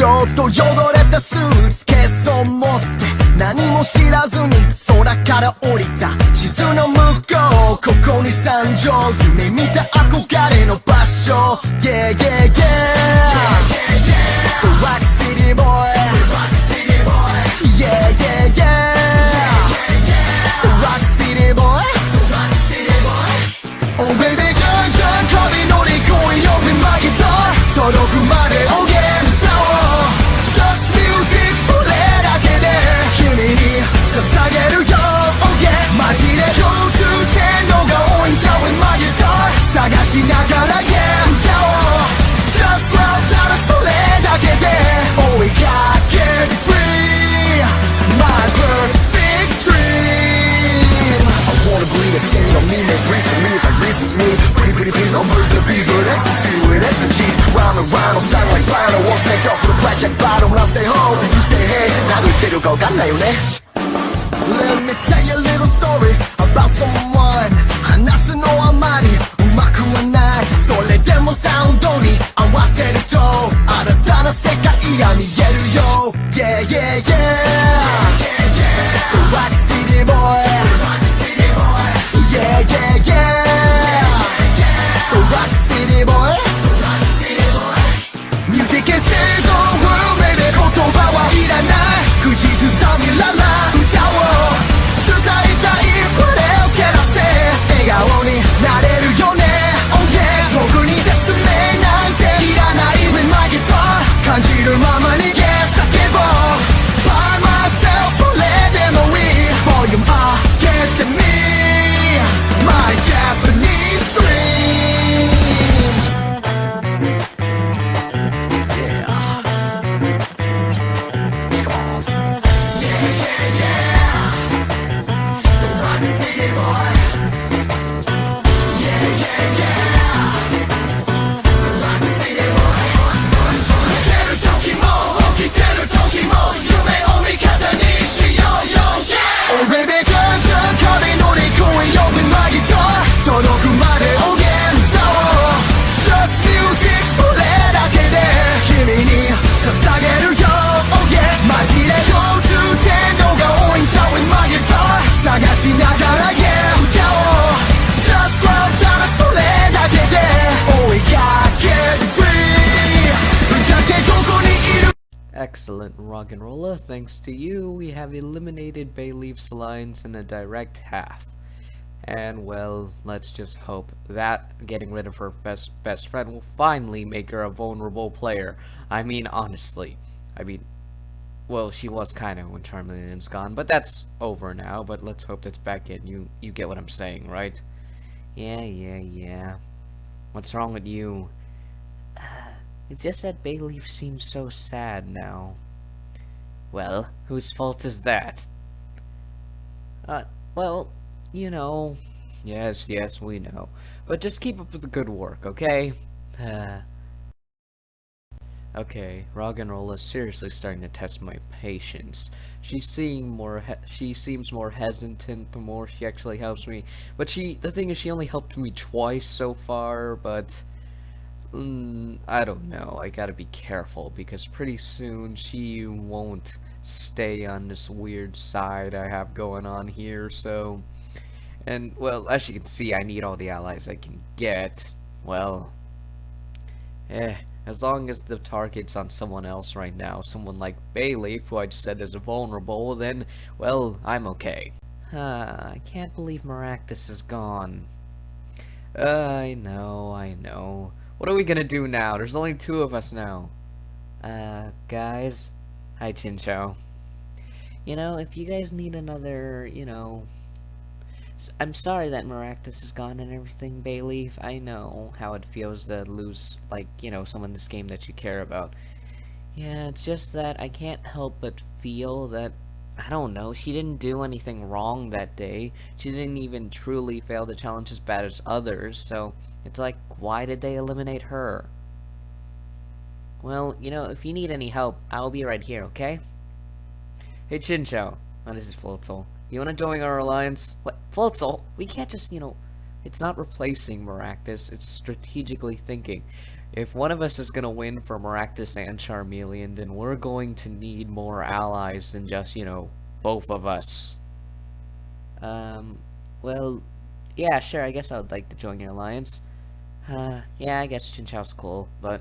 ちょっとよどれたスーツケースを持って何も知らずに空から降りた地図の向こうここに山上夢見た憧れの場所 Yeah yeah yeah Rock City boy Yeah yeah yeah Rock City boy Oh baby じゃんじゃん旅乗り越えよ With my guitar 届くまで Oh yeah 歌おう Just music それだけで君に捧げるよ Oh yeah マジで共通点のが多いんちゃう With my guitar 探しながら Yeah 歌おう Just love ただそれだけで追いかける Free My perfect dream I wanna believe it's saying on me makes recently it's like recent me Pretty please on birds and bees but ecstasy with exegesis Round and round don't sound like blind I won't snake up with a blackjack bottle when I say home You say hey 何言ってるかわかんないよね Let me tell you a little story about someone 話すのあまりうまくはないそれでもサウンドに合わせると新たな世界が見えるよ Yeah yeah yeah Rock City boy Yeah yeah yeah Rock City boy Music is the world baby 言葉はいらない口ずさみらら歌おう伝えたいプレーをけらせ笑顔になれるよね Oh yeah 特に説明なんていらない With my guitar 感じるままに Yeah 叫ぼう By myself それでもいい Volume up 上げてみ My Japanese dream Yeah Come on Yeah yeah yeah The Rock City boy Yeah yeah yeah The Rock City boy 寝てる時も起きてる時も夢を味方にしようよ Yeah Oh baby じゃんじゃん壁乗り越えよ With my guitar 届くまで Oh yeah 歌おう Just music それだけで君に捧げるよ Oh yeah マジで共通点のが多いんちゃう With my guitar 探しながら Yeah 歌おう Just love ただそれだけで追いかける Free じゃけどこにいる Excellent, rock and roller. Thanks to you, we have eliminated Bayleaf's lines in a direct half. And well, let's just hope that getting rid of her best friend will finally make her a vulnerable player. I mean, honestly. Well, she was kind of when Charmeleon's gone, but that's over now. But let's hope that's back in. You get what I'm saying, right? Yeah. What's wrong with you? It's just that Bayleaf seems so sad now. Well, whose fault is that? Well, you know. Yes, we know. But just keep up with the good work, okay? Okay, Roggenrola is seriously starting to test my patience. She seems more hesitant the more she actually helps me. But the thing is, she only helped me twice so far, but I don't know. I gotta be careful because pretty soon she won't stay on this weird side I have going on here, so... And, well, as you can see, I need all the allies I can get. Well... as long as the target's on someone else right now, someone like Bayleaf, who I just said is vulnerable, then, well, I'm okay. I can't believe Maractus is gone. I know. What are we gonna do now? There's only two of us now. Guys? Hi, Chinchou. You know, if you guys need another, I'm sorry that Maractus is gone and everything, Bayleaf. I know how it feels to lose, someone in this game that you care about. Yeah, it's just that I can't help but feel that, I don't know, she didn't do anything wrong that day. She didn't even truly fail the challenge as bad as others, so it's like, why did they eliminate her? Well, if you need any help, I'll be right here, okay? Hey, Chinchou. Oh, this is Floatzel. You wanna join our alliance? What? Floatzel? We can't just, it's not replacing Maractus, it's strategically thinking. if one of us is gonna win for Maractus and Charmeleon, then we're going to need more allies than just, both of us. Well, yeah, sure, I guess I would like to join your alliance. Yeah, I guess Chinchou's cool, but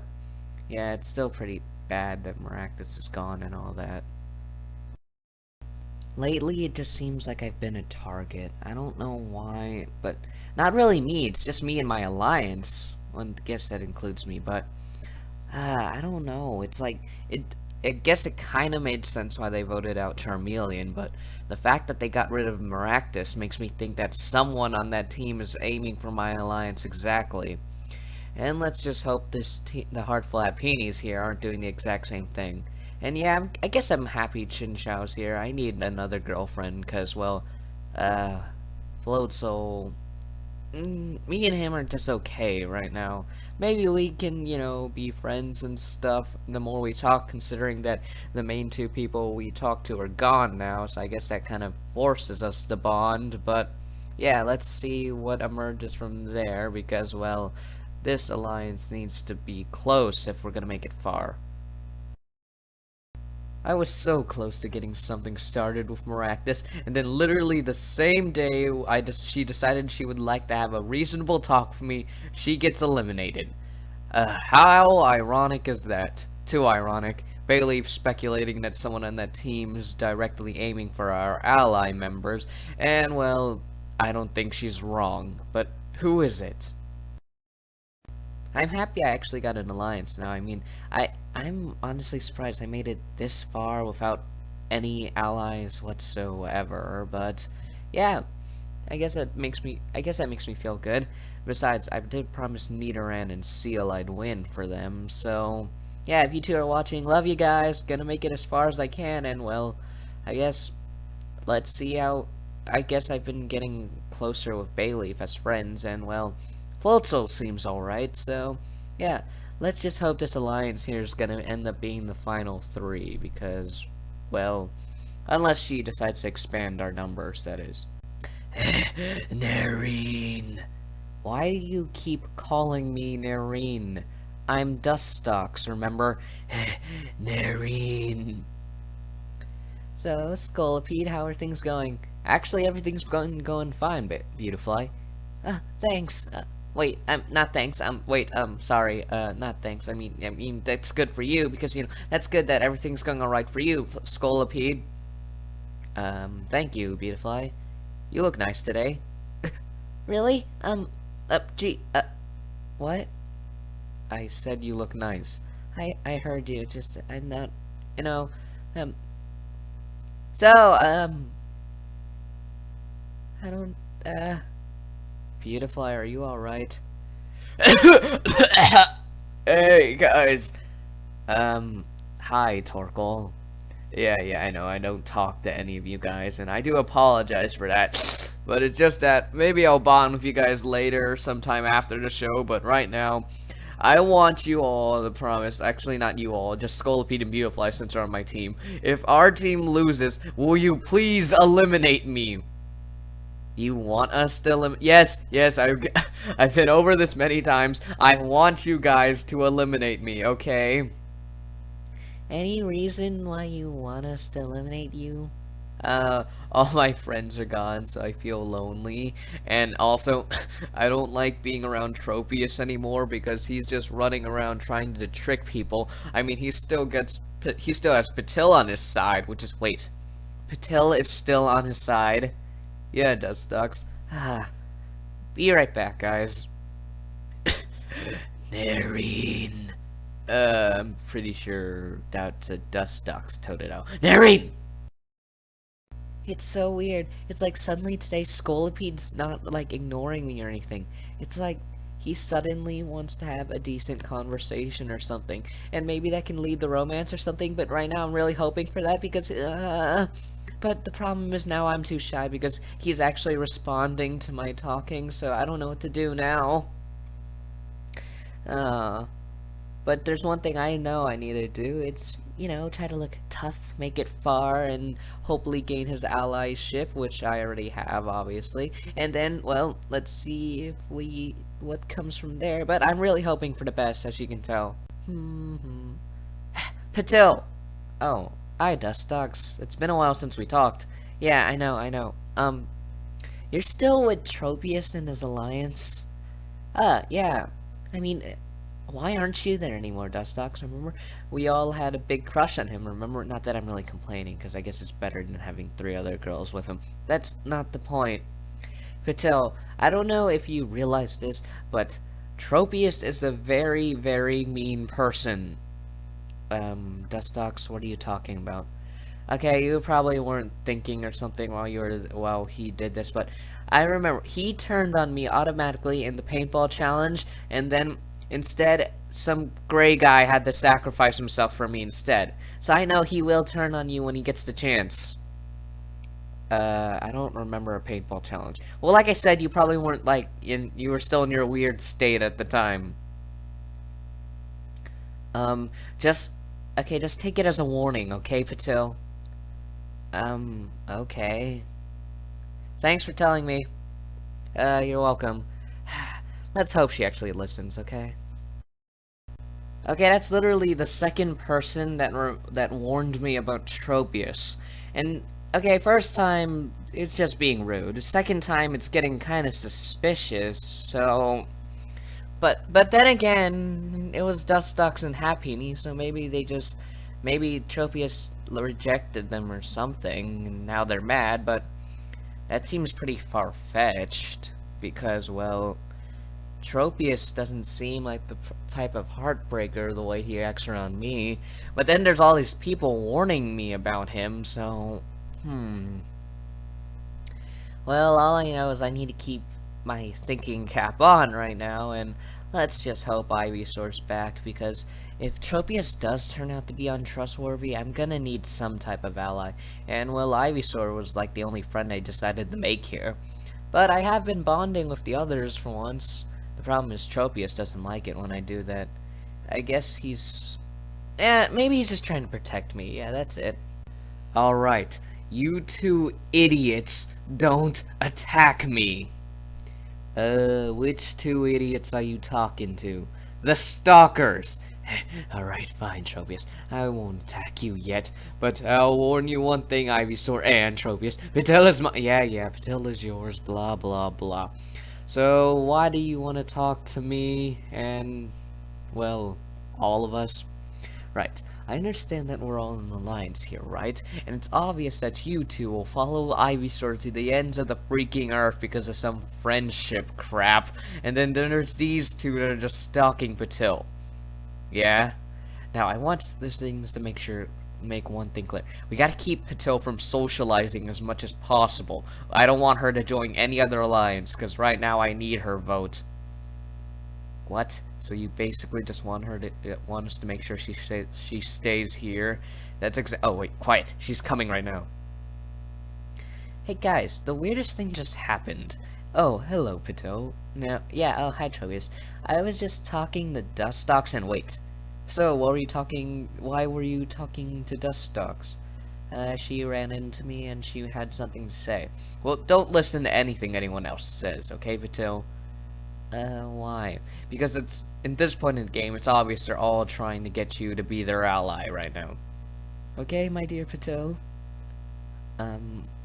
yeah, it's still pretty bad that Maractus is gone and all that. Lately, it just seems like I've been a target. I don't know why, but not really me, it's just me and my alliance. Well, I guess that includes me, but I don't know. It's like I guess it kind of made sense why they voted out Charmeleon, but the fact that they got rid of Maractus makes me think that someone on that team is aiming for my alliance exactly. And let's just hope the Heartflat Peonies here aren't doing the exact same thing. And yeah, I guess I'm happy Chinchou's here. I need another girlfriend, cause well, Floatzel, me and him are just okay right now. Maybe we can, be friends and stuff the more we talk, considering that the main two people we talk to are gone now, so I guess that kind of forces us to bond, but yeah, let's see what emerges from there, because, well, this alliance needs to be close if we're gonna make it far. I was so close to getting something started with Maractus, and then literally the same day she decided she would like to have a reasonable talk with me, she gets eliminated. How ironic is that? Too ironic. Bayleaf speculating that someone on that team is directly aiming for our ally members, and well, I don't think she's wrong, but who is it? I'm happy I actually got an alliance now. I mean, I'm honestly surprised I made it this far without any allies whatsoever, but yeah, I guess that makes me feel good. Besides, I did promise Nidoran and Seal I'd win for them, so yeah, if you two are watching, love you guys, gonna make it as far as I can, and well, I guess let's see how. I guess I've been getting closer with Bayleaf as friends, and well, Floatzel seems alright, so yeah, let's just hope this alliance here is gonna end up being the final three, because, well, unless she decides to expand our numbers, that is. Narine. Why do you keep calling me Narine? I'm Dustox, remember? Narine. So, Scolipede, how are things going? Actually, everything's going fine, Beautifly. Thanks. Wait, not thanks. Sorry. Not thanks. I mean, that's good for you because that's good that everything's going all right for you, Scolipede. Thank you, Beautifly. You look nice today. Really? What? I said you look nice. I heard you. Just I'm not, So, I don't, Beautifly, are you alright? Hey, guys. Hi, Torkoal. Yeah, I know, I don't talk to any of you guys, and I do apologize for that. But it's just that, maybe I'll bond with you guys later, sometime after the show, but right now, I want you all to promise, actually not you all, just Scolipede and Beautifly since they're on my team. If our team loses, will you please eliminate me? You want us to eliminate? Yes, I've been over this many times. I want you guys to eliminate me, okay? Any reason why you want us to eliminate you? All my friends are gone, so I feel lonely. And also, I don't like being around Tropius anymore because he's just running around trying to trick people. I mean, he still has Patil on his side, which is, wait. Patil is still on his side? Yeah, it does, Ducks. Be right back, guys. Narine. I'm pretty sure that's a Dustox Totodile. Narine! It's so weird. It's like suddenly today Scolipede's not like ignoring me or anything. It's like he suddenly wants to have a decent conversation or something. And maybe that can lead the romance or something, but right now I'm really hoping for that because but the problem is now I'm too shy because he's actually responding to my talking, so I don't know what to do now. But there's one thing I know I need to do. It's, you know, try to look tough, make it far, and hopefully gain his allyship, which I already have, obviously. And then, well, let's see if what comes from there. But I'm really hoping for the best, as you can tell. Patil! Oh, hi, Dust Dogs. It's been a while since we talked. Yeah, I know. You're still with Tropius and his alliance? Yeah. I mean, why aren't you there anymore, Dust Dogs? Remember, we all had a big crush on him, remember? Not that I'm really complaining, because I guess it's better than having 3 other girls with him. That's not the point. Patil, I don't know if you realize this, but Tropius is a very, very mean person. Dust Dogs, what are you talking about? Okay, you probably weren't thinking or something while he did this, but I remember he turned on me automatically in the paintball challenge, and then instead some gray guy had to sacrifice himself for me instead. So I know he will turn on you when he gets the chance. I don't remember a paintball challenge. Well, like I said, you probably weren't you were still in your weird state at the time. Just just take it as a warning, okay, Patil? Okay. Thanks for telling me. You're welcome. Let's hope she actually listens, okay? Okay, that's literally the second person that warned me about Tropius. And, okay, first time, it's just being rude. Second time, it's getting kind of suspicious, so... But then again, it was Dust Ducks and Happy, so maybe maybe Tropius rejected them or something, and now they're mad, but that seems pretty far-fetched, because, well, Tropius doesn't seem like the type of heartbreaker the way he acts around me, but then there's all these people warning me about him, so, Well, all I know is I need to keep my thinking cap on right now, and let's just hope Ivysaur's back, because if Tropius does turn out to be untrustworthy, I'm gonna need some type of ally, and well, Ivysaur was like the only friend I decided to make here. But I have been bonding with the others for once. The problem is Tropius doesn't like it when I do that. I guess maybe he's just trying to protect me, yeah, that's it. Alright, you two idiots, don't attack me! Which 2 idiots are you talking to? The stalkers! Alright, fine, Tropius. I won't attack you yet, but I'll warn you one thing, Ivysaur and Tropius. Patil is my- yeah, Patil is yours, blah, blah, blah. So, why do you want to talk to me and, well, all of us? Right. I understand that we're all in an alliance here, right? And it's obvious that you two will follow Ivysaur to the ends of the freaking earth because of some friendship crap. And then there's these two that are just stalking Patil. Yeah? Now, I want these things to make one thing clear. We gotta keep Patil from socializing as much as possible. I don't want her to join any other alliance, because right now I need her vote. What? So you basically just want us to make sure she stays here? That's oh wait, quiet. She's coming right now. Hey guys, the weirdest thing just happened. Oh, hello, Patil. No, yeah, oh, hi, Tropius. I was just talking to Dust Dogs and wait. So, why were you talking to Dust Dogs? She ran into me and she had something to say. Well, don't listen to anything anyone else says, okay, Patil? Why? Because in this point in the game, it's obvious they're all trying to get you to be their ally right now. Okay, my dear Patil?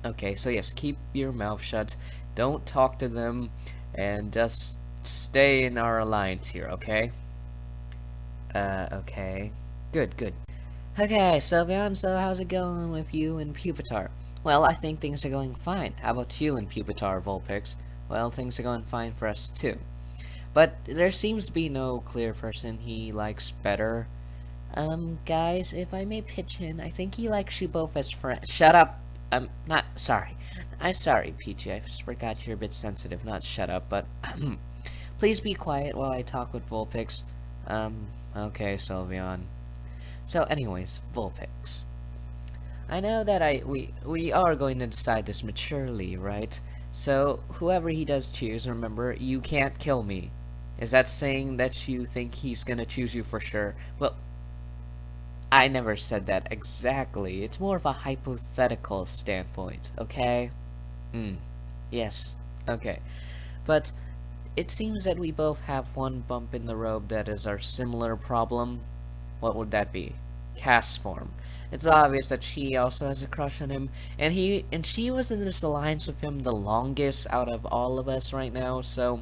Okay, so yes, keep your mouth shut, don't talk to them, and just stay in our alliance here, okay? Okay. Good. Okay, Sylveon, so how's it going with you and Pupitar? Well, I think things are going fine. How about you and Pupitar, Vulpix? Well, things are going fine for us, too. But there seems to be no clear person he likes better. Guys, if I may pitch in, I think he likes you both as friends. Shut up! I'm sorry, Peachy. I just forgot you're a bit sensitive. Not shut up, but please be quiet while I talk with Vulpix. Okay, Sylveon. So, anyways, Vulpix. I know that we are going to decide this maturely, right? So, whoever he does choose, remember, you can't kill me. Is that saying that you think he's gonna choose you for sure? Well, I never said that exactly. It's more of a hypothetical standpoint, okay? Yes, okay. But it seems that we both have one bump in the road that is our similar problem. What would that be? Cast form. It's obvious that she also has a crush on him, and she was in this alliance with him the longest out of all of us right now, so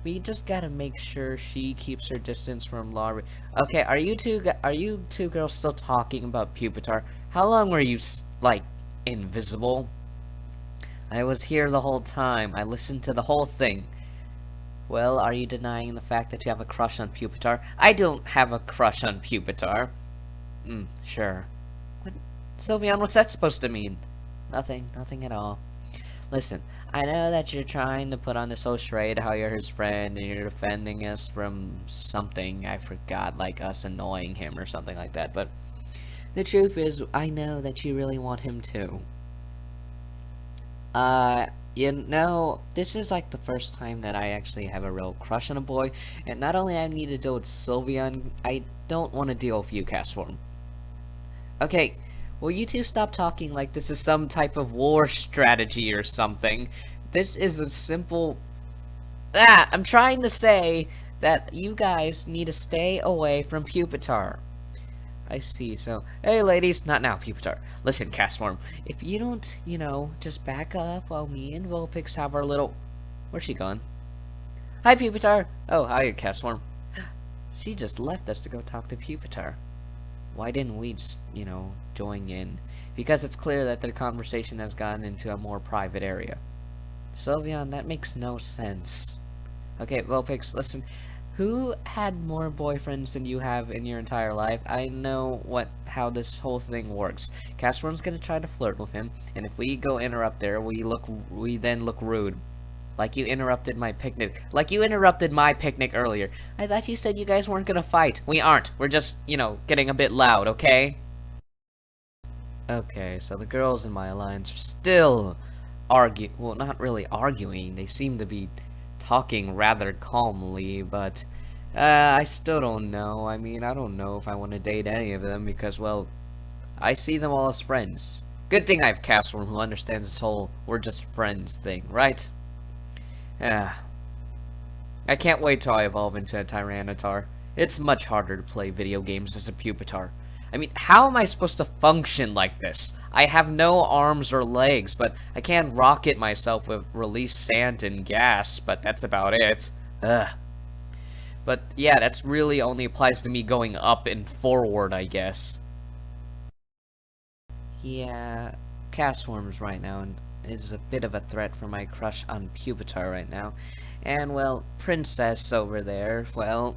we just gotta make sure she keeps her distance from Laurie. Okay, are you two girls still talking about Pupitar? How long were you, like, invisible? I was here the whole time. I listened to the whole thing. Well, are you denying the fact that you have a crush on Pupitar? I don't have a crush on Pupitar. Sure. What? Sylveon, what's that supposed to mean? Nothing at all. Listen, I know that you're trying to put on this whole charade how you're his friend and you're defending us from something, I forgot, like us annoying him or something like that, but the truth is, I know that you really want him too. You know, this is like the first time that I actually have a real crush on a boy, and not only I need to deal with Sylveon, I don't want to deal with you, Castform. Okay, will you two stop talking like this is some type of war strategy or something? This is a simple... I'm trying to say that you guys need to stay away from Pupitar. I see, so... Hey, ladies, not now, Pupitar. Listen, Castform, if you don't, you know, just back off while me and Vulpix have our little... Where's she gone? Hi, Pupitar! Oh, hi, Castform. She just left us to go talk to Pupitar. Why didn't we just, you know, join in? Because it's clear that the conversation has gotten into a more private area. Sylveon, that makes no sense. Okay, Vulpix, listen. Who had more boyfriends than you have in your entire life? I know how this whole thing works. Castform's gonna try to flirt with him, and if we go interrupt there, we then look rude. Like you interrupted my picnic. Like you interrupted my picnic earlier. I thought you said you guys weren't gonna fight. We aren't. We're just, you know, getting a bit loud, okay? Okay, so the girls in my alliance are still well, not really arguing. They seem to be talking rather calmly, but I still don't know. I mean, I don't know if I want to date any of them because, well, I see them all as friends. Good thing I have Castform who understands this whole we're just friends thing, right? Yeah. I can't wait till I evolve into a Tyranitar. It's much harder to play video games as a Pupitar. I mean, how am I supposed to function like this? I have no arms or legs, but I can rocket myself with release sand and gas, but that's about it. Ugh. But yeah, that's really only applies to me going up and forward, I guess. Yeah, Castform's right now and is a bit of a threat for my crush on Pupitar right now. And, well, Princess over there, well,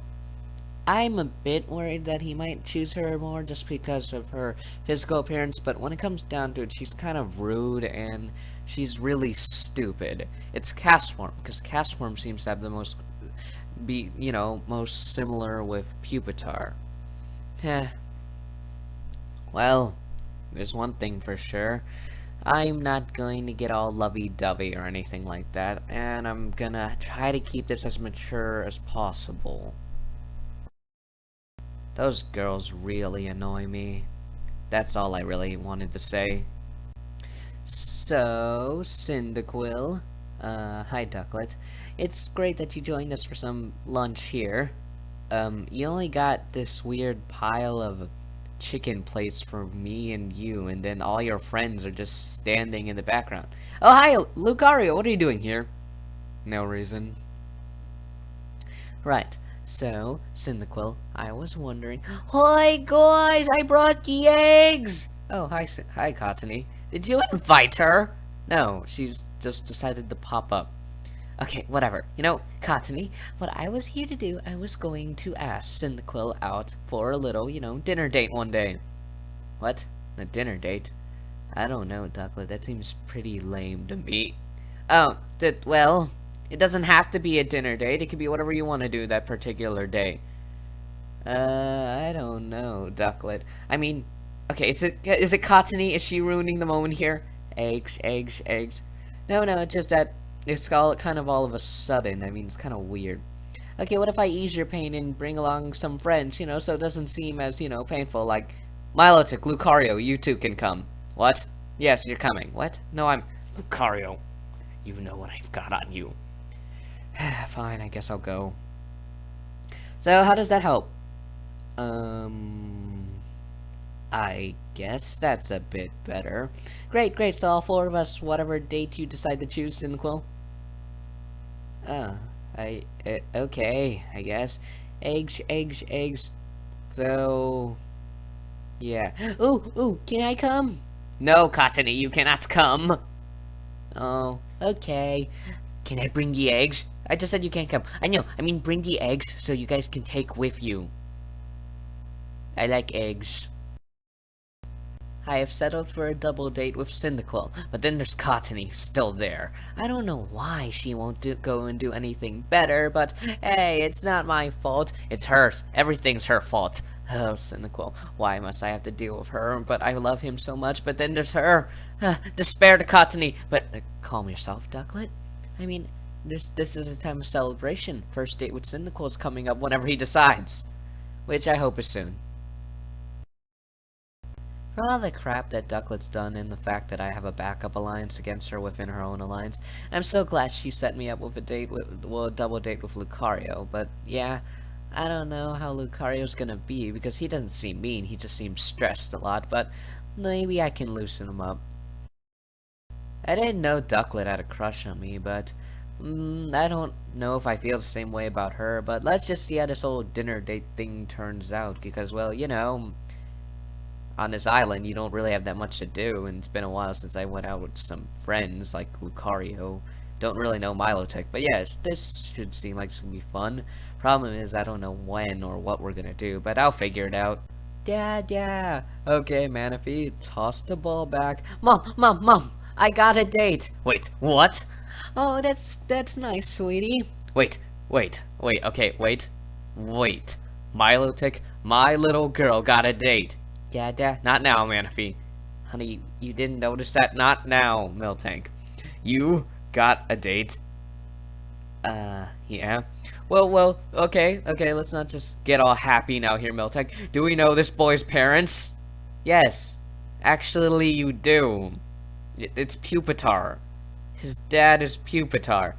I'm a bit worried that he might choose her more just because of her physical appearance, but when it comes down to it, she's kind of rude and she's really stupid. It's Castform, because Castform seems to have the most, most similar with Pupitar. Heh. Well, there's one thing for sure. I'm not going to get all lovey-dovey or anything like that, and I'm gonna try to keep this as mature as possible. Those girls really annoy me. That's all I really wanted to say. So, Cyndaquil, hi Ducklet. It's great that you joined us for some lunch here. You only got this weird pile of chicken plates for me and you, and then all your friends are just standing in the background. Oh, hi, Lucario, what are you doing here? No reason. Right, so, Cyndaquil, I was wondering... Hi, guys, I brought the eggs! Oh, hi, Cottony. Did you invite her? No, she's just decided to pop up. Okay, whatever. You know, Cottony, what I was here to do, I was going to ask Cyndaquil out for a little, dinner date one day. What? A dinner date? I don't know, Ducklet. That seems pretty lame to me. Oh, well, it doesn't have to be a dinner date. It could be whatever you want to do that particular day. I don't know, Ducklet. I mean, okay, is it Cottony? Is she ruining the moment here? Eggs, eggs, eggs. No, it's just that it's all kind of all of a sudden. I mean, it's kind of weird. Okay, what if I ease your pain and bring along some friends, you know, so it doesn't seem as, you know, painful, like, Milotic, Lucario, you two can come. What? Yes, you're coming. What? No, I'm... Lucario, you know what I've got on you. Fine, I guess I'll go. So, how does that help? I guess that's a bit better. Great, great, so all four of us, whatever date you decide to choose, Cyndaquil. Okay, I guess. Eggs. So, yeah. Ooh, can I come? No, Cottony, you cannot come. Oh, okay. Can I bring the eggs? I just said you can't come. I know, I mean bring the eggs so you guys can take with you. I like eggs. I have settled for a double date with Cyndaquil, but then there's Cottony still there. I don't know why she won't go and do anything better, but hey, it's not my fault. It's hers. Everything's her fault. Oh, Cyndaquil, why must I have to deal with her? But I love him so much, but then there's her. Despair to Cottony. But calm yourself, Ducklet. I mean, this is a time of celebration. First date with Cyndaquil is coming up whenever he decides, which I hope is soon. For all the crap that Ducklet's done and the fact that I have a backup alliance against her within her own alliance, I'm so glad she set me up with a double date with Lucario, but yeah, I don't know how Lucario's gonna be, because he doesn't seem mean, he just seems stressed a lot, but maybe I can loosen him up. I didn't know Ducklet had a crush on me, but I don't know if I feel the same way about her, but let's just see how this whole dinner date thing turns out, because, well, you know, on this island, you don't really have that much to do, and it's been a while since I went out with some friends, like Lucario. Don't really know Milotic, but yeah, this should seem like it's gonna be fun. Problem is, I don't know when or what we're gonna do, but I'll figure it out. Yeah. Okay, Manaphy, toss the ball back. Mom, I got a date. Wait, what? Oh, that's nice, sweetie. Wait, okay, wait. Milotic, my little girl got a date. Yeah, not now, Manaphy. Honey, you didn't notice that? Not now, Miltank. You got a date? Yeah. Well, okay, let's not just get all happy now here, Miltank. Do we know this boy's parents? Yes. Actually, you do. It's Pupitar. His dad is Pupitar.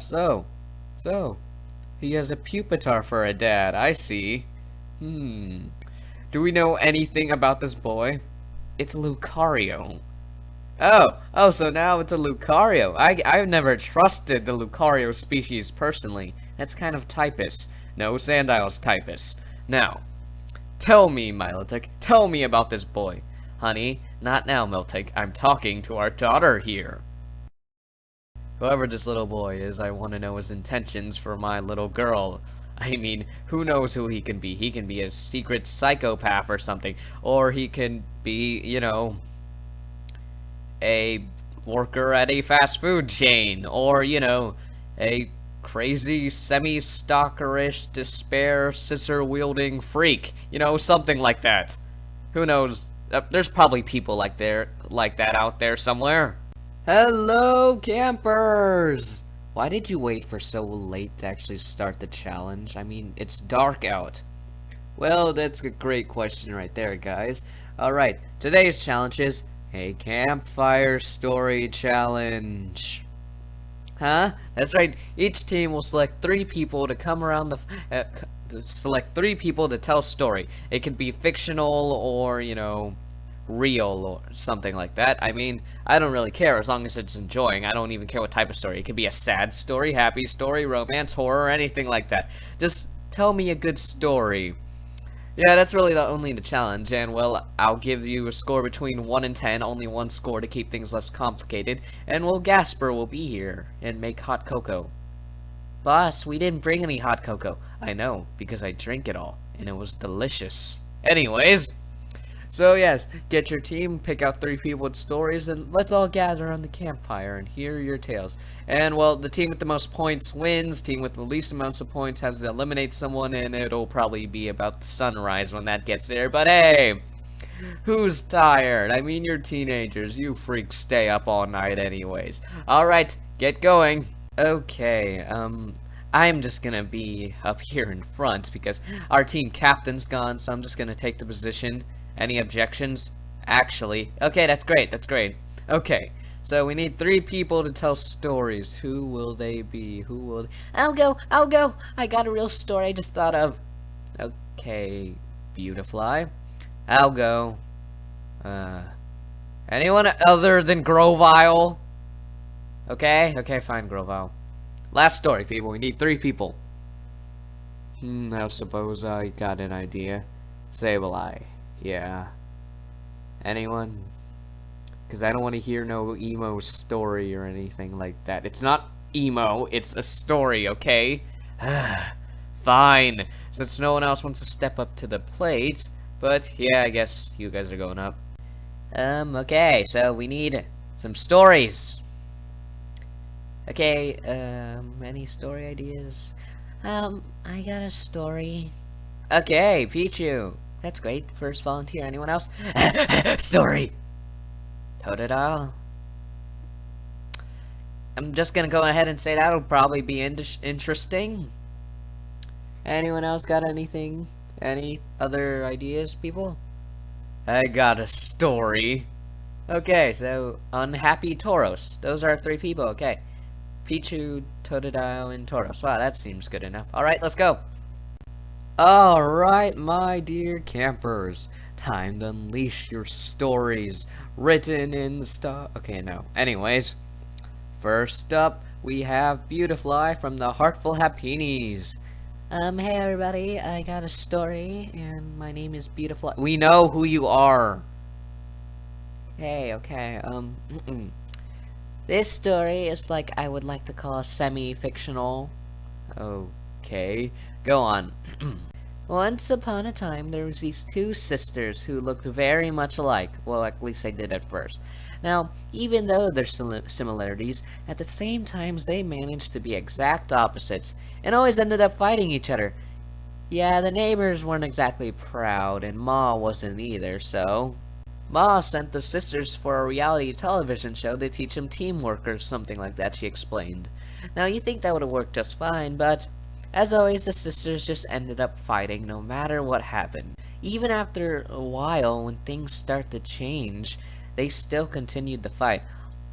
So. He has a Pupitar for a dad, I see. Do we know anything about this boy? It's Lucario. Oh, so now it's a Lucario. I've never trusted the Lucario species personally. That's kind of typus. No, Sandile's typus. Now, tell me, Milotic, tell me about this boy. Honey, not now, Miltic. I'm talking to our daughter here. Whoever this little boy is, I want to know his intentions for my little girl. I mean, who knows who he can be? He can be a secret psychopath or something. Or he can be, you know, a worker at a fast food chain. Or, you know, a crazy, semi-stalkerish, despair, scissor-wielding freak. You know, something like that. Who knows? There's probably people like that out there somewhere. Hello, campers! Why did you wait for so late to actually start the challenge? I mean, it's dark out. Well, that's a great question right there, guys. Alright, today's challenge is a campfire story challenge. Huh? That's right, each team will select 3 people to come around select 3 people to tell a story. It could be fictional or, you know, real or something like that. I mean, I don't really care as long as it's enjoying. I don't even care what type of story. It could be a sad story, happy story, romance, horror, anything like that. Just tell me a good story. Yeah, that's really only the challenge, and well, I'll give you a score between 1 and 10, only one score to keep things less complicated, and well, Gasper will be here and make hot cocoa. Boss, we didn't bring any hot cocoa. I know, because I drank it all, and it was delicious. Anyways, so yes, get your team, pick out 3 people with stories, and let's all gather on the campfire and hear your tales. And well, the team with the most points wins, team with the least amounts of points has to eliminate someone, and it'll probably be about the sunrise when that gets there. But hey, who's tired? I mean, you're teenagers, you freaks stay up all night anyways. Alright, get going. Okay, I'm just gonna be up here in front because our team captain's gone, so I'm just gonna take the position. Any objections? Actually, okay, that's great, that's great. Okay, so we need 3 people to tell stories. Who will they be? Who will... I'll go! I got a real story I just thought of. Okay, Beautifly. I'll go. Anyone other than Grovile? Okay, fine, Grovile. Last story, people. We need 3 people. I suppose I got an idea. Sableye. Yeah. Anyone? Because I don't want to hear no emo story or anything like that. It's not emo, it's a story, okay? Fine. Since no one else wants to step up to the plate. But, yeah, I guess you guys are going up. Okay, so we need some stories. Okay, any story ideas? I got a story. Okay, Pichu. That's great. First volunteer. Anyone else? Story. Totodile. I'm just gonna go ahead and say that'll probably be interesting. Anyone else got anything? Any other ideas, people? I got a story. Okay, so Unhappy Tauros. Those are 3 people, okay. Pichu, Totodile, and Tauros. Wow, that seems good enough. Alright, let's go. Alright, my dear campers. Time to unleash your stories written in the star. Okay, no. Anyways, first up, we have Beautifly from the Heartful Happinis. Hey everybody, I got a story, and my name is Beautifly. We know who you are. Hey, okay, this story is like I would like to call semi-fictional. Okay, go on. Once upon a time, there was these 2 sisters who looked very much alike. Well, at least they did at first. Now, even though there's similarities, at the same times they managed to be exact opposites, and always ended up fighting each other. Yeah, the neighbors weren't exactly proud, and Ma wasn't either, so... Ma sent the sisters for a reality television show to teach them teamwork or something like that, she explained. Now, you think that would have worked just fine, but... as always, the sisters just ended up fighting no matter what happened. Even after a while, when things start to change, they still continued to fight.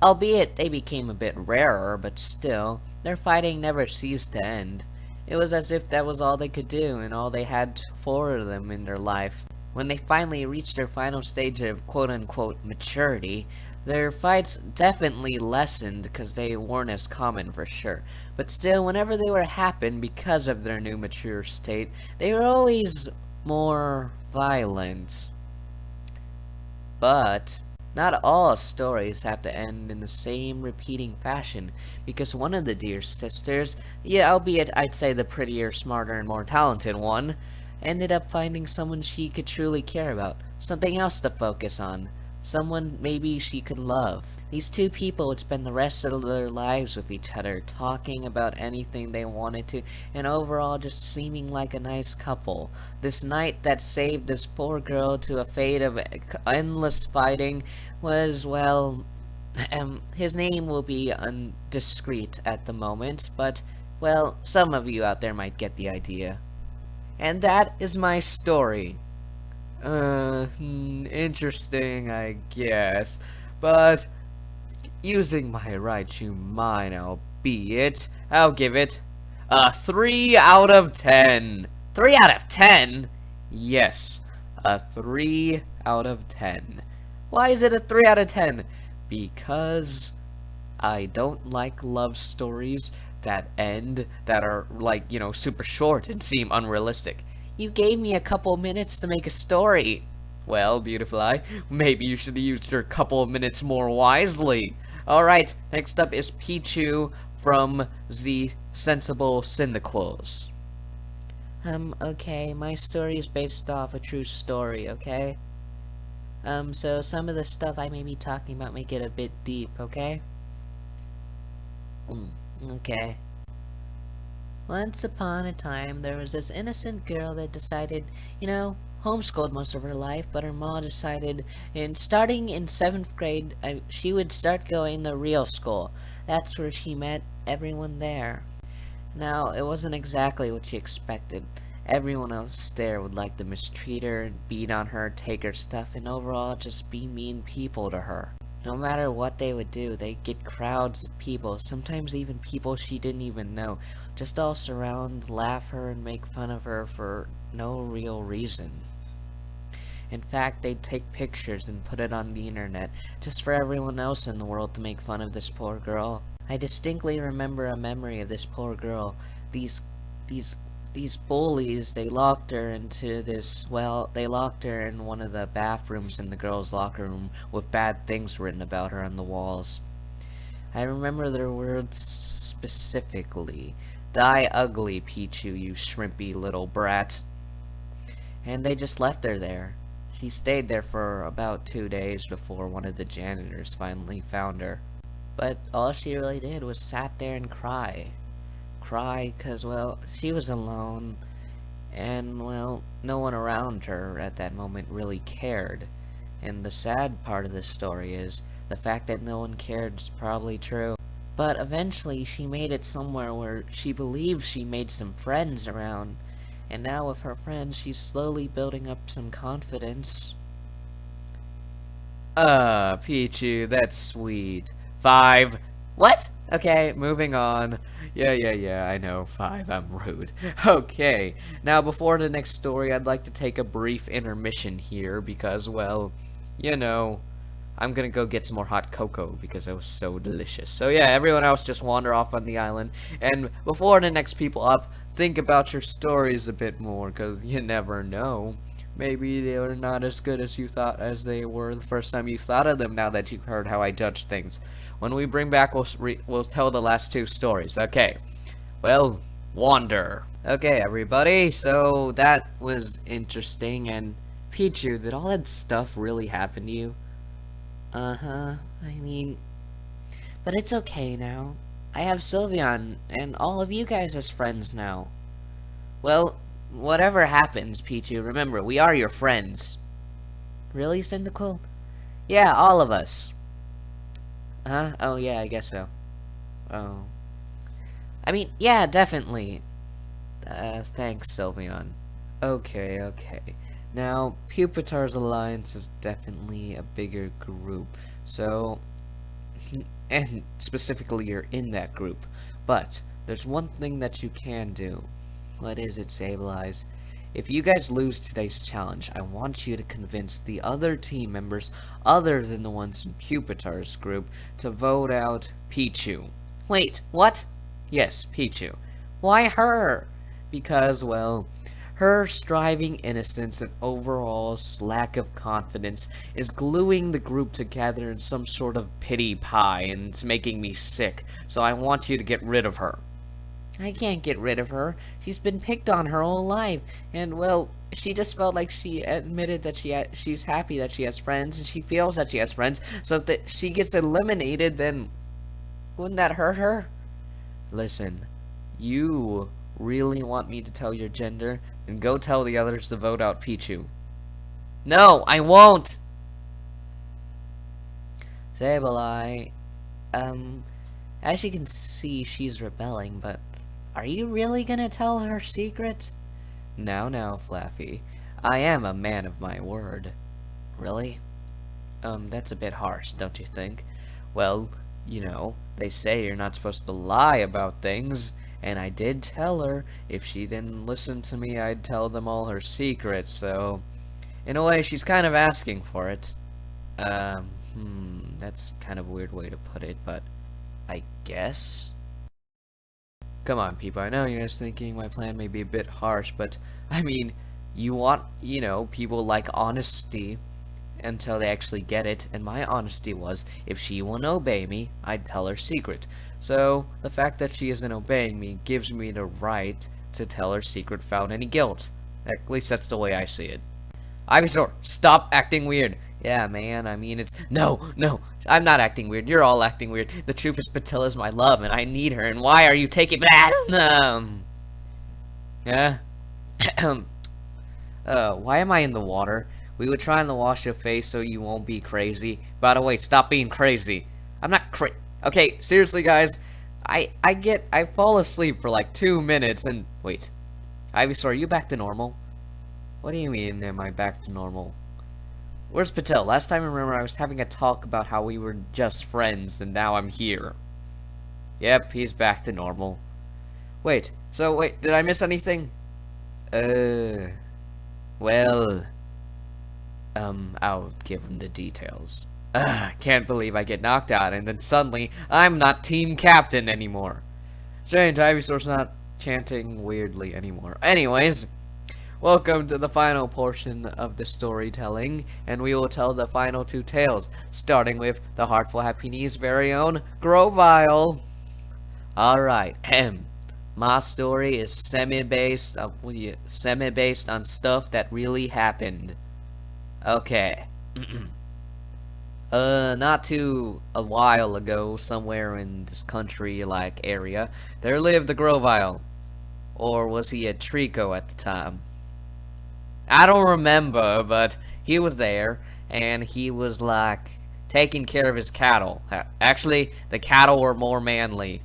Albeit, they became a bit rarer, but still, their fighting never ceased to end. It was as if that was all they could do, and all they had for them in their life. When they finally reached their final stage of quote-unquote maturity, their fights definitely lessened because they weren't as common for sure. But still, whenever they were happened because of their new mature state, they were always more violent. But not all stories have to end in the same repeating fashion, because one of the dear sisters, yeah, albeit I'd say the prettier, smarter, and more talented one, ended up finding someone she could truly care about, something else to focus on, someone maybe she could love. These 2 people would spend the rest of their lives with each other, talking about anything they wanted to, and overall just seeming like a nice couple. This knight that saved this poor girl to a fate of endless fighting was, well, his name will be indiscreet at the moment, but, well, some of you out there might get the idea. And that is my story. Interesting, I guess. But, using my right to mine, albeit, I'll give it a 3 out of 10. 3 out of 10? Yes, a 3 out of 10. Why is it a 3 out of 10? Because I don't like love stories that end, that are, like, you know, super short and seem unrealistic. You gave me a couple minutes to make a story. Well, Beautifly, maybe you should have used your couple of minutes more wisely. Alright, next up is Pichu from the Sensible Syndiquels. Okay, my story is based off a true story, okay? So some of the stuff I may be talking about may get a bit deep, okay? Okay. Once upon a time, there was this innocent girl that decided, you know, homeschooled most of her life, but her mom decided, starting in 7th grade, she would start going to real school. That's where she met everyone there. Now, it wasn't exactly what she expected. Everyone else there would like to mistreat her and beat on her, take her stuff, and overall just be mean people to her. No matter what they would do, they'd get crowds of people, sometimes even people she didn't even know, just all surround, laugh her, and make fun of her for no real reason. In fact, they'd take pictures and put it on the internet, just for everyone else in the world to make fun of this poor girl. I distinctly remember a memory of this poor girl. These, these, these bullies, they locked her into this, well, they locked her in one of the bathrooms in the girls' locker room with bad things written about her on the walls. I remember their words specifically. Die ugly, Pichu, you shrimpy little brat. And they just left her there. She stayed there for about 2 days before one of the janitors finally found her. But all she really did was sat there and cry. Cry 'cause, well, she was alone. And, well, no one around her at that moment really cared. And the sad part of this story is, the fact that no one cared is probably true. But eventually she made it somewhere where she believes she made some friends around. And now with her friends, she's slowly building up some confidence. Pichu, that's sweet. 5. What? Okay, moving on. Yeah, I know. 5, I'm rude. Okay, now before the next story, I'd like to take a brief intermission here because, well, you know, I'm gonna go get some more hot cocoa because it was so delicious. So yeah, everyone else just wander off on the island. And before the next people up, think about your stories a bit more, because you never know. Maybe they're not as good as you thought as they were the first time you thought of them now that you've heard how I judge things. When we bring back, we'll tell the last 2 stories. Okay. Well, wander. Okay, everybody, so that was interesting, and Pichu, did all that stuff really happen to you? Uh-huh, I mean, but it's okay now. I have Sylveon and all of you guys as friends now. Well, whatever happens, Pichu, remember, we are your friends. Really, Cyndaquil? Yeah, all of us. Huh? Oh, yeah, I guess so. Oh. I mean, yeah, definitely. Thanks, Sylveon. Okay. Now, Pupitar's Alliance is definitely a bigger group, so... and specifically you're in that group. But, there's one thing that you can do. What is it, Sableye? If you guys lose today's challenge, I want you to convince the other team members, other than the ones in Pupitar's group, to vote out Pichu. Wait, what? Yes, Pichu. Why her? Because, well, her striving innocence and overall lack of confidence is gluing the group together in some sort of pity pie, and it's making me sick, so I want you to get rid of her. I can't get rid of her. She's been picked on her whole life, and, well, she just felt like she admitted that she's happy that she has friends, and she feels that she has friends, so if she gets eliminated, then wouldn't that hurt her? Listen, you really want me to tell your gender? Then go tell the others to vote out Pichu. No, I won't! Sableye, as you can see, she's rebelling, but are you really gonna tell her secret? Now, Flaffy. I am a man of my word. Really? That's a bit harsh, don't you think? Well, you know, they say you're not supposed to lie about things, and I did tell her if she didn't listen to me, I'd tell them all her secrets, so... in a way, she's kind of asking for it. That's kind of a weird way to put it, but I guess? Come on, people, I know you guys thinking my plan may be a bit harsh, but, I mean, you want, you know, people like honesty until they actually get it, and my honesty was, if she won't obey me, I'd tell her secret. So, the fact that she isn't obeying me gives me the right to tell her secret without any guilt. At least that's the way I see it. Ivysaur, stop acting weird. Yeah, man, I mean, it's... No, I'm not acting weird. You're all acting weird. The truth is Patilla's my love, and I need her, and why are you taking... Yeah? Why am I in the water? We were trying to wash your face so you won't be crazy. By the way, stop being crazy. I'm not Okay, seriously, guys. I fall asleep for like 2 minutes and wait. Ivysaur, are you back to normal? What do you mean, am I back to normal? Where's Patel? Last time I remember I was having a talk about how we were just friends, and now I'm here. Yep, he's back to normal. Wait, did I miss anything? Well, I'll give him the details. Can't believe I get knocked out, and then suddenly, I'm not team captain anymore. Strange, Ivysaur's not chanting weirdly anymore. Anyways, welcome to the final portion of the storytelling, and we will tell the final 2 tales, starting with the Heartful Happy Knees' very own Grovyle. Alright, my story is semi-based on stuff that really happened. Okay. Not too a while ago, somewhere in this country-like area, there lived a Grovyle. Or was he a Trico at the time? I don't remember, but he was there, and he was, like, taking care of his cattle. Actually, the cattle were more manly.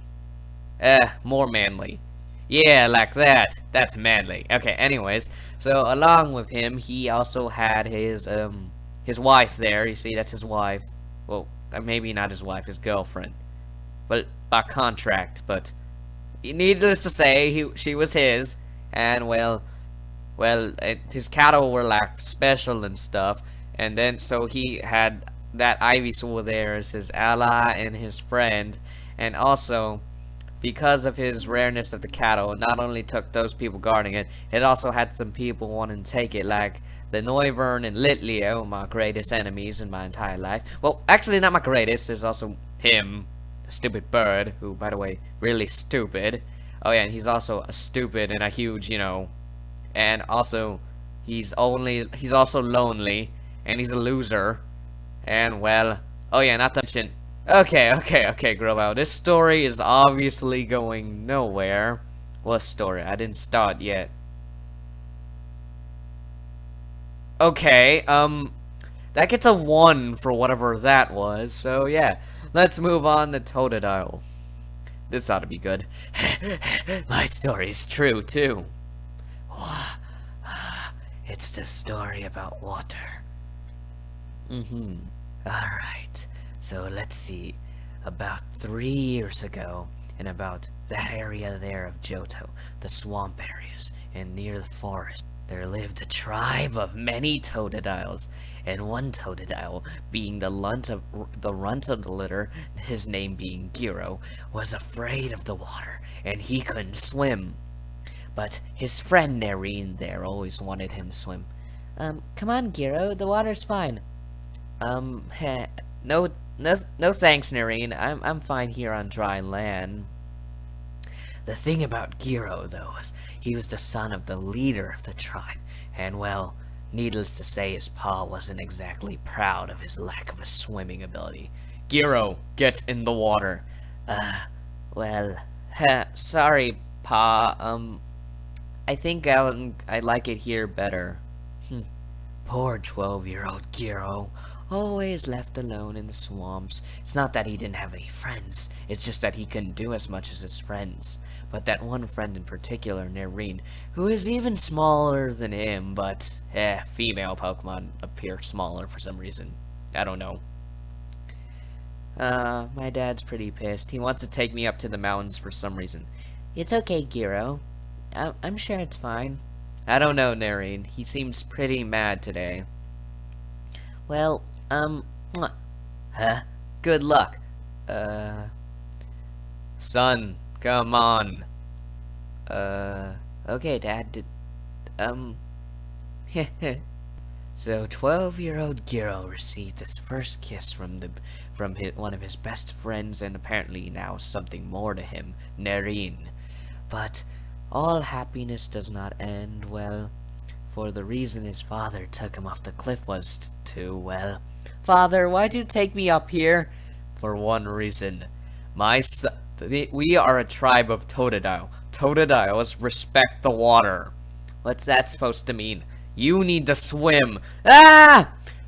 More manly. Yeah, like that. That's manly. Okay, anyways, so along with him, he also had his wife there. You see, that's his wife. Well, maybe not his wife, his girlfriend. But by contract, but needless to say, she was his, and well, his cattle were like special and stuff, and then so he had that Ivysaur there as his ally and his friend, and also because of his rareness of the cattle, not only took those people guarding it, it also had some people wanting to take it, like the Noivern and Litleo, my greatest enemies in my entire life. Well, actually not my greatest, there's also him, the stupid bird, who, by the way, really stupid. Oh yeah, and he's also a stupid and a huge, and also, he's also lonely, and he's a loser, and well, oh yeah, not to mention, okay, Grovyle, this story is obviously going nowhere. What story? I didn't start yet. Okay, that gets a 1 for whatever that was, so yeah, let's move on to Totodile. This ought to be good. My story's true, too. It's the story about water. Alright, so let's see. About 3 years ago, in about that area there of Johto, the swamp areas, and near the forest, there lived a tribe of many Totodiles, and one Totodile, being the runt of the litter, his name being Giro, was afraid of the water, and he couldn't swim. But his friend Nerine there always wanted him to swim. Come on, Giro, the water's fine. No thanks, Nerine. I'm fine here on dry land. The thing about Giro, though, was he was the son of the leader of the tribe, and well, needless to say, his pa wasn't exactly proud of his lack of a swimming ability. Giro, get in the water. Sorry, Pa, I think I like it here better. Poor 12-year-old Giro. Always left alone in the swamps. It's not that he didn't have any friends, it's just that he couldn't do as much as his friends. But that one friend in particular, Nerine, who is even smaller than him, but, female Pokemon appear smaller for some reason. I don't know. My dad's pretty pissed. He wants to take me up to the mountains for some reason. It's okay, Giro. I'm sure it's fine. I don't know, Nerine. He seems pretty mad today. Well, good luck. Son, come on. Okay, Dad, So, 12-year-old Giro received his first kiss from one of his best friends, and apparently now something more to him, Nerine. But all happiness does not end well, for the reason his father took him off the cliff was well, Father, why'd you take me up here? For one reason. We are a tribe of Totodile. Totodiles respect the water. What's that supposed to mean? You need to swim.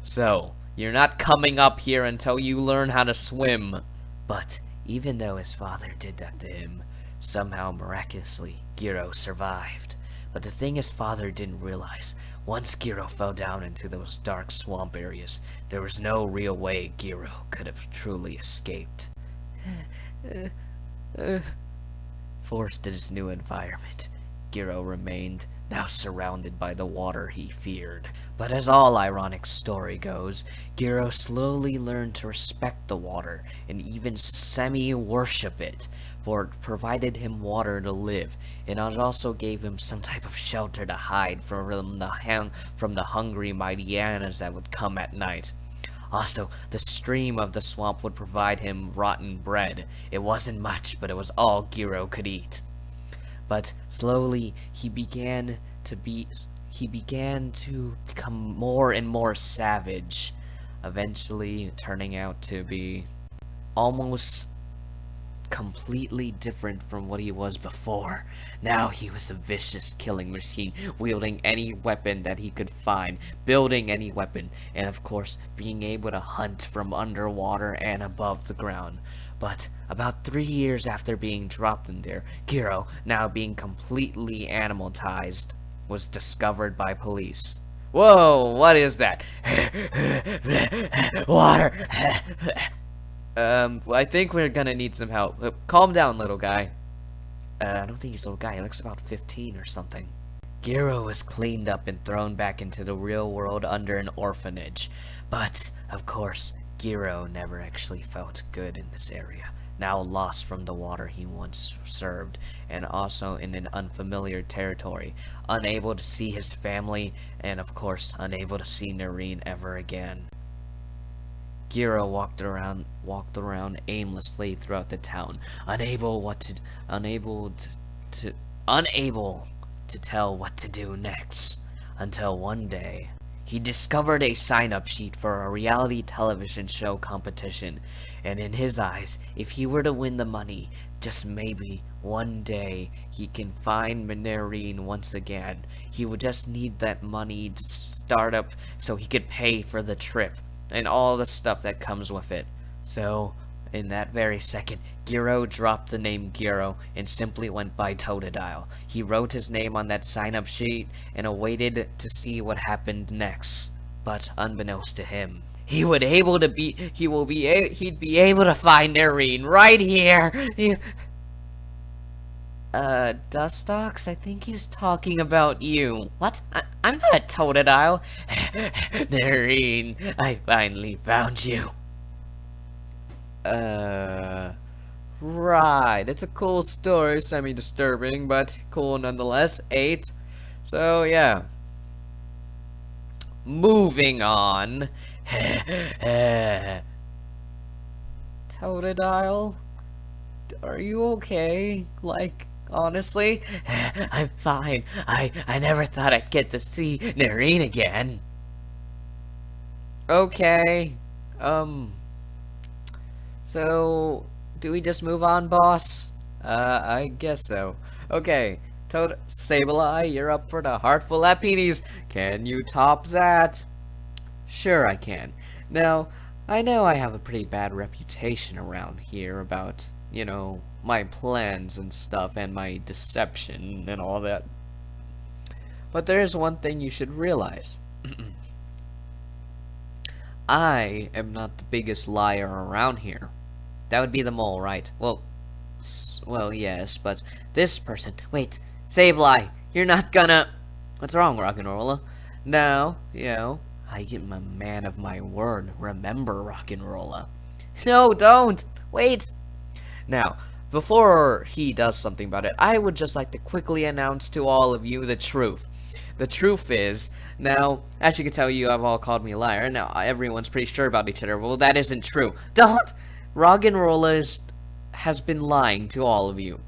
So, you're not coming up here until you learn how to swim. But Even though his father did that to him, somehow miraculously, Giro survived. But the thing his father didn't realize, once Giro fell down into those dark swamp areas, there was no real way Giro could have truly escaped. Forced in his new environment, Giro remained, now surrounded by the water he feared. But as all ironic story goes, Giro slowly learned to respect the water and even semi-worship it, for it provided him water to live, and it also gave him some type of shelter to hide from the hungry Mightyanas that would come at night. Also, the stream of the swamp would provide him rotten bread. It wasn't much, but it was all Giro could eat. But slowly, he began to become more and more savage, eventually turning out to be almost completely different from what he was before. Now he was a vicious killing machine, wielding any weapon that he could find, building any weapon, and of course, being able to hunt from underwater and above the ground. But about 3 years after being dropped in there, Giro, now being completely animaltized, was discovered by police. Whoa, what is that? Water! I think we're gonna need some help. Calm down, little guy. I don't think he's a little guy. He looks about 15 or something. Giro was cleaned up and thrown back into the real world under an orphanage. But, of course, Giro never actually felt good in this area. Now lost from the water he once served, and also in an unfamiliar territory, unable to see his family, and of course, unable to see Noreen ever again. Giro walked around aimlessly throughout the town, unable to tell what to do next, until one day he discovered a sign-up sheet for a reality television show competition, and in his eyes, if he were to win the money, just maybe one day he can find Noreen once again. He would just need that money to start up so he could pay for the trip and all the stuff that comes with it. So, in that very second, Giro dropped the name Giro and simply went by Totodile. He wrote his name on that sign-up sheet and awaited to see what happened next. But unbeknownst to him, he'd be able to find Noreen right here. Dustox, I think he's talking about you. What? I'm not a Totodile. Noreen, I finally found you. Right. It's a cool story, semi-disturbing, but cool nonetheless. 8. So, yeah. Moving on. Totodile? Are you okay? Like, honestly? I'm fine. I never thought I'd get to see Noreen again. Okay. So, do we just move on, boss? I guess so. Okay, Sableye, you're up for the Heartful Lapinis. Can you top that? Sure I can. Now, I know I have a pretty bad reputation around here about, you know, my plans and stuff, and my deception and all that. But there's one thing you should realize. I am not the biggest liar around here. That would be the mole, right? Well, yes, but this person... Wait, Sableye, you're not gonna... What's wrong, Rock'n'Rolla? No, you know, I am a man of my word. Remember, Rock'n'Rolla. No, don't! Wait! Now, before he does something about it, I would just like to quickly announce to all of you the truth. The truth is, now, as you can tell, you have all called me a liar. Now, everyone's pretty sure about each other. Well, that isn't true. Don't! Rock'n'Rolla has been lying to all of you.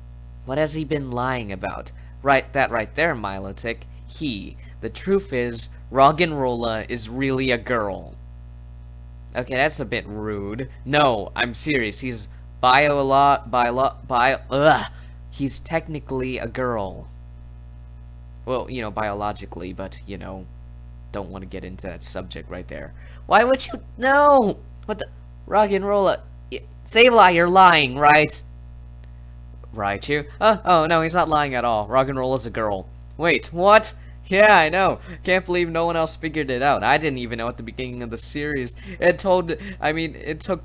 What has he been lying about? That right there, Milotic. The truth is, Rock'n'Rolla is really a girl. Okay, that's a bit rude. No, I'm serious. He's he's technically a girl. Well, you know, biologically, but, you know, don't want to get into that subject right there. Why would you... No! What the... Rock'n'Rolla... Sableye, you're lying, right? Right, you? Oh, no, he's not lying at all. Rock and Roll is a girl. Wait, what? Yeah, I know. Can't believe no one else figured it out. I didn't even know at the beginning of the series. It took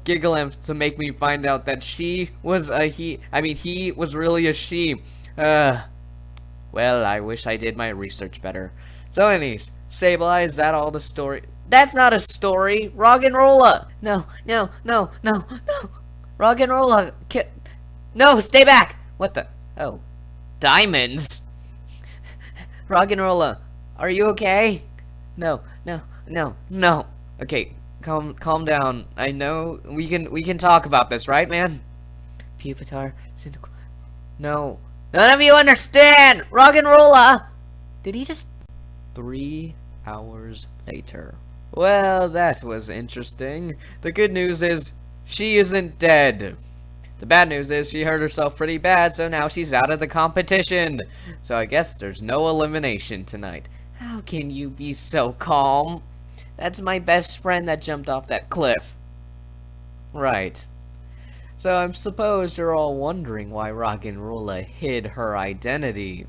Gigalem to make me find out that she was a he. He was really a she. Well, I wish I did my research better. So anyways, Sableye, is that all the story? That's not a story! Roggenrola! No, no, no, no, no! Roggenrola! No, stay back! What the? Oh. Diamonds? Roggenrola, are you okay? No, no, no, no. Okay, calm down. I know we can talk about this, right, man? Pupitar, Cynical. No. None of you understand! Roggenrola! Did he just 3 hours later? Well, that was interesting. The good news is she isn't dead. The bad news is she hurt herself pretty bad, so now she's out of the competition. So I guess there's no elimination tonight. How can you be so calm? That's my best friend that jumped off that cliff. Right. So I suppose you're all wondering why Roggenrola hid her identity.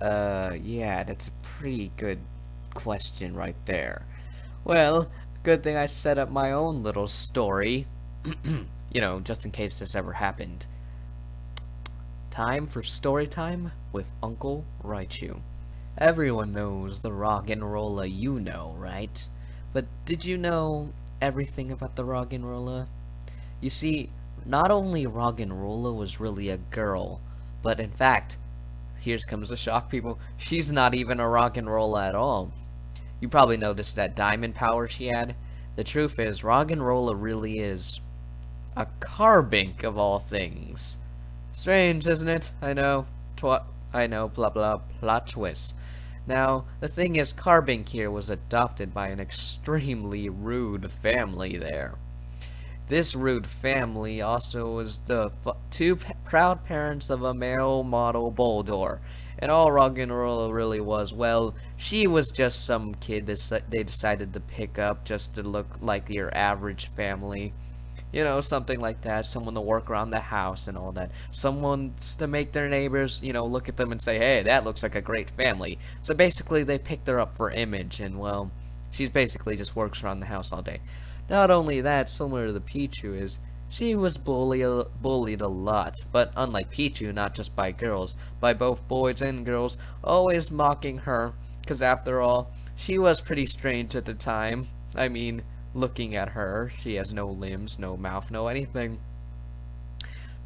Yeah, that's a pretty good question right there. Well, good thing I set up my own little story. You know, just in case this ever happened. Time for story time with Uncle Raichu. Everyone knows the Roggenrola you know, right? But did you know everything about the Roggenrola? You see, not only Roggenrola was really a girl, but in fact, here comes the shock, people, she's not even a Roggenrola at all. You probably noticed that diamond power she had. The truth is, Roggenrola really is a carbink of all things. Strange, isn't it? I know. I know, blah blah, plot twist. Now, the thing is, Carbink here was adopted by an extremely rude family there. This rude family also was the two proud parents of a male model Boldor. And all Roggenrola really was, well, she was just some kid that they decided to pick up just to look like your average family. You know, something like that. Someone to work around the house and all that. Someone to make their neighbors, you know, look at them and say, hey, that looks like a great family. So basically, they picked her up for image, and, well, she's basically just works around the house all day. Not only that, similar to the Pichu is, she was bullied a lot. But unlike Pichu, not just by girls, by both boys and girls, always mocking her. Because after all, she was pretty strange at the time. I mean, looking at her, she has no limbs, no mouth, no anything.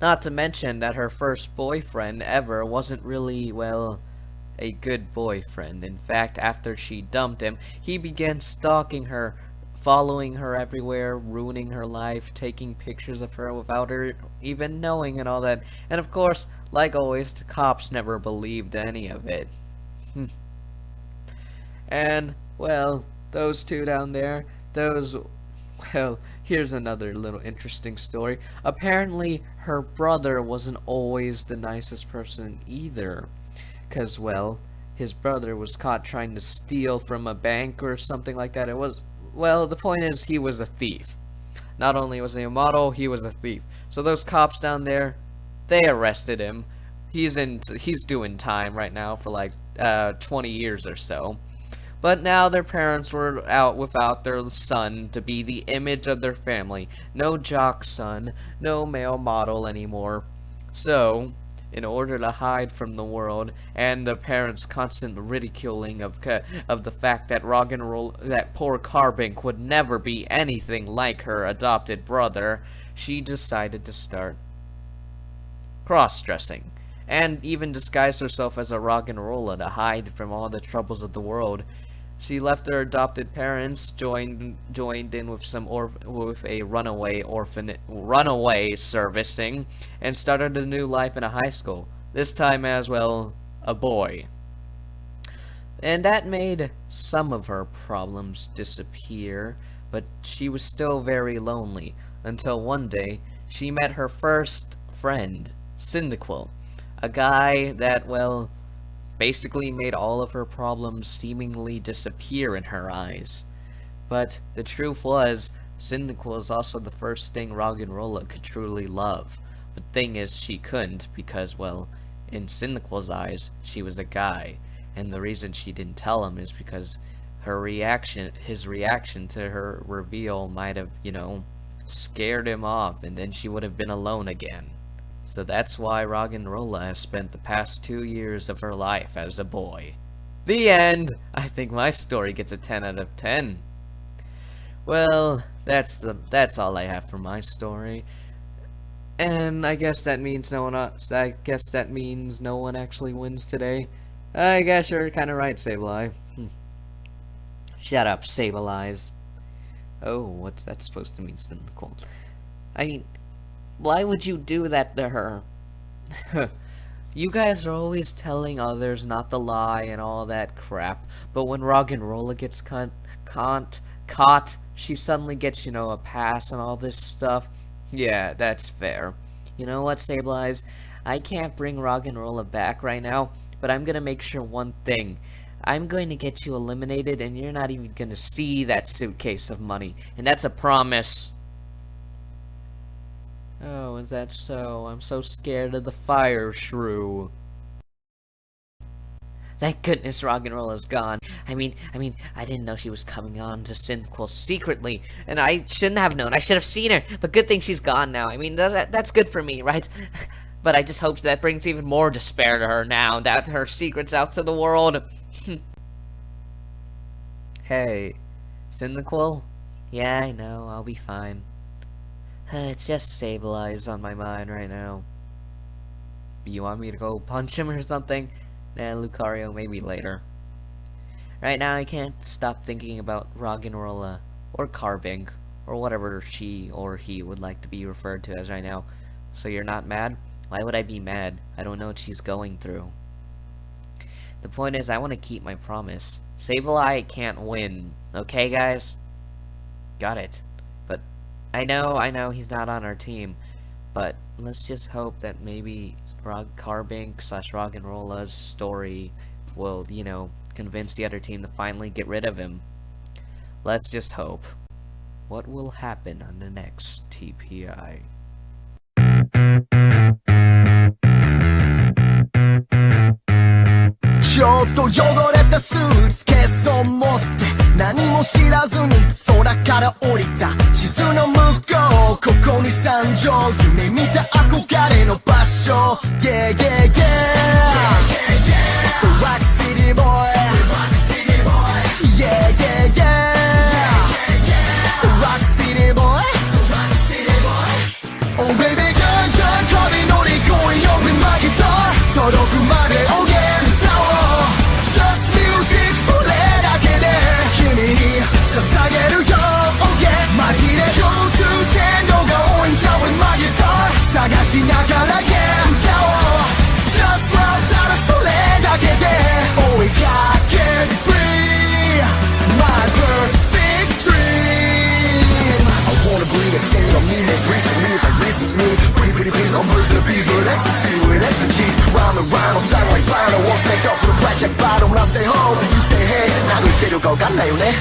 Not to mention that her first boyfriend ever wasn't really, well, a good boyfriend. In fact, after she dumped him, he began stalking her, following her everywhere, ruining her life, taking pictures of her without her even knowing and all that. And of course, like always, the cops never believed any of it. And, well, those two down there, well, here's another little interesting story. Apparently, her brother wasn't always the nicest person either. 'Cause, well, his brother was caught trying to steal from a bank or something like that. Well, the point is, he was a thief. Not only was he a model, he was a thief. So those cops down there, they arrested him. He's doing time right now for like 20 years or so. But now their parents were out without their son to be the image of their family. No jock son, no male model anymore. So, in order to hide from the world and the parents' constant ridiculing of the fact that that poor Carbink would never be anything like her adopted brother, she decided to start cross-dressing, and even disguised herself as a Roggenrola to hide from all the troubles of the world. She left her adopted parents, joined in with a runaway servicing, and started a new life in a high school. This time as well, a boy. And that made some of her problems disappear, but she was still very lonely, until one day she met her first friend, Cyndaquil, a guy that, well, basically made all of her problems seemingly disappear in her eyes. But the truth was, Cyndaquil is also the first thing Roggenrola could truly love. But the thing is, she couldn't because, well, in Cyndaquil's eyes, she was a guy. And the reason she didn't tell him is because his reaction to her reveal might have, scared him off, and then she would have been alone again. So that's why Roggenrola has spent the past 2 years of her life as a boy. The end! I think my story gets a 10 out of 10. Well, that's all I have for my story. And I guess that means no one actually wins today. I guess you're kinda right, Sableye. Shut up, Sableyes. Oh, what's that supposed to mean, Cyndaquil? I mean, why would you do that to her? You guys are always telling others not to lie and all that crap, but when Roggenrola gets caught, she suddenly gets, a pass and all this stuff. Yeah, that's fair. You know what, Sableyes? I can't bring Roggenrola back right now, but I'm gonna make sure one thing. I'm going to get you eliminated, and you're not even gonna see that suitcase of money. And that's a promise. Oh, is that so? I'm so scared of the fire shrew. Thank goodness Roggenrola's gone. I mean, I didn't know she was coming on to Cyndaquil secretly, and I shouldn't have known. I should have seen her, but good thing she's gone now. I mean, that's good for me, right? But I just hope that brings even more despair to her now that her secret's out to the world. Hey, Cyndaquil? Yeah, I know, I'll be fine. It's just Sableyes on my mind right now. You want me to go punch him or something? Nah, Lucario, maybe later. Right now, I can't stop thinking about Roggenrola, or Carbink, or whatever she or he would like to be referred to as right now. So you're not mad? Why would I be mad? I don't know what she's going through. The point is, I want to keep my promise. Sableye can't win. Okay, guys? Got it. But I know he's not on our team. But let's just hope that maybe Carbink/Roggenrola's story will, convince the other team to finally get rid of him. Let's just hope. What will happen on the next TPI? ちょっと汚れたスーツケースを持って何も知らずに空から降りた地図の向こうここに山上夢見た憧れの場所 Yeah yeah yeah Rock City boy Yeah yeah yeah Rock City boy Oh baby じゃんじゃん壁乗り越えよ With my guitar 届くまでおげ捧げるよ Oh yeah マジで共通点度が多いんちゃう With my guitar 探しながらゲーム歌おう Just love ただそれだけで追いかける Free My perfect dream I wanna breathe and sing on me Next recent news like this is me Pretty pretty please on birds and the bees But ecstasy with exegesis Round and round on sound like piano Won't snake up with a blackjack bottle When I say ho You say hey 何言ってるかわかんないよね